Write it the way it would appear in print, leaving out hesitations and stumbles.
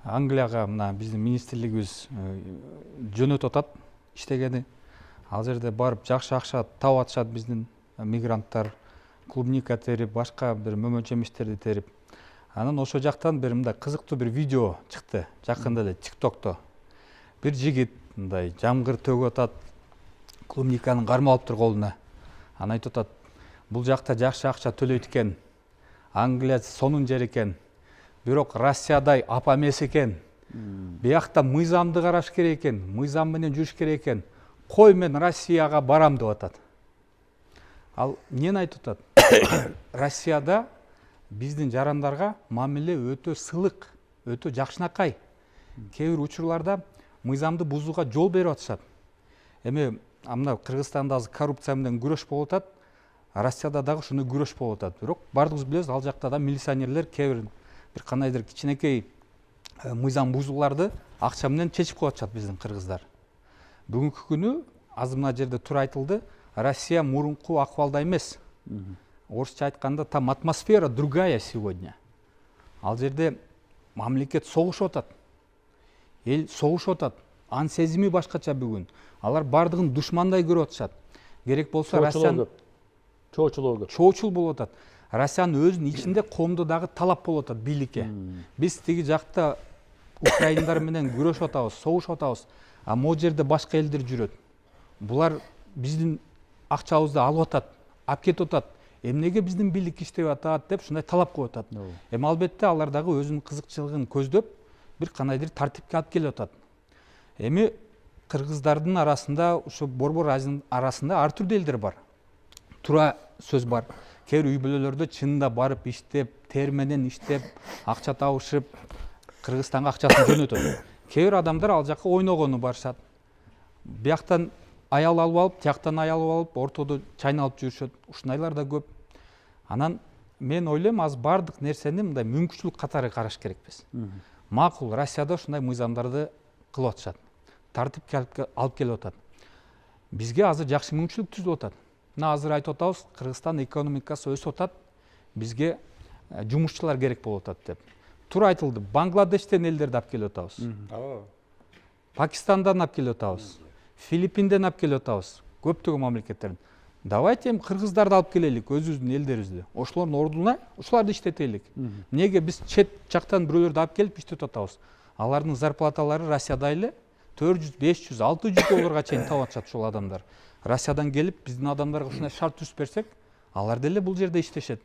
Англияга мына биздин министрлигибиз жөнөтүп атат иштегени. Ал жерде барып жакшы акча таап атышат биздин мигранттар, клубника терип, башка бир мөмө жемиштерди терип. Анан ошол жактан бир мындай кызыктуу бир видео чыкты жакында эле TikTokто. Бир жигит мындай жамгыр төгүп атат, клубниканын кармап алыптыр колуна. Анан айтып атат, бул жакта жакшы акча төлөйт экен, Англия сонун жер экен, бирок Россиядай апа эмес экен. Биякта мыйзамды караш керек экен, мыйзам менен жүрүш керек экен. Кой мен Россияга барам деп атат. Ал эмнени айтып атат? Россияда биздин жарандарга мамиле өтө сылык, өтө жакшынакай. Кээ бир учурларда мыйзамды бузууга жол берип атышат. Эми мына Кыргызстанда азыр коррупция менен күрөш болуп атат. Россияда дагы ушуну күрөш болуп атат. Бирок бардыгыбыз билебиз, ал жакта да милиционерлер кээ бир кандайдыр кичинекей мыйзам бузууларды акча менен чечип коюп атышат биздин кыргыздар. Бүгүнкү күнү азыр мына жерде туура айтылды, Россия мурунку акыбалда эмес. Орусча айтканда там атмосфера другая сегодня. Ал жерде мамлекет согушуп атат. Эл согушуп атат. Анын сезими башкача бүгүн. Алар бардыгын душмандай көрүп атышат. Керек болсо Россия чоочул болуп атат. Россиянын өзүнүн ичинде коомдо дагы талап болуп атат бийликке. Биз тиги жакта украиндар менен күрөшүп атабыз, согушуп атабыз. А могу жерде башка элдер жүрөт. Булар биздин акчабызды алып атат, алып кетип атат. Эмнеге биздин бийлик иштеп атат деп ушундай талап коюп атат. Эми албетте алар дагы өзүнүн кызыкчылыгын көздөп бир кандайдыр тартипке алып келип атат. Эми кыргыздардын арасында, ушу борбор арасында ар түрдүү элдер бар. Туура сөз бар. Кээ бир үй бүлөлөрдө чынында барып иштеп, тер менен иштеп, акча табышып, Кыргызстанга акчасын жөнөтөт. Кээ бир адамдар ал жакка ойногону барышат. Бияктан аял алып алып, тияктан аял алып, ортодо чайналып жүрүшөт. Ушундайлар да көп. Анан мен ойлойм, азыр бардык нерсени мындай мүмкүнчүлүк катары караш керекпиз. Макул, Россияда ушундай мыйзамдарды кылып атышат. Тартипке алып келип атат. Бизге азыр жакшы мүмкүнчүлүк түзүлүп атат. Мына азыр айтып атабыз, Кыргызстан экономикасы өсүп атат. Бизге жумушчулар керек болуп атат деп. Туура айтылды. Бангладештен элдерди алып келип атабыз. Пакистандан алып келип атабыз. Филиппинден алып келип атабыз. Көптөгөн мамлекеттерден. Давайте эми кыргыздарды алып келелик, өзүбүздүн элдерибизди. Ошолордун ордуна ушуларды иштетелик. Эмнеге биз чет жактан бирөөлөрдү алып келип иштетип атабыз? Алардын зарплаталары Россияда эле 400, 500, 600 долларга чейин таап атышат ушул адамдар. Россиядан келип биздин адамдарга ушундай шарт түзүп берсек, алар деле бул жерде иштешет.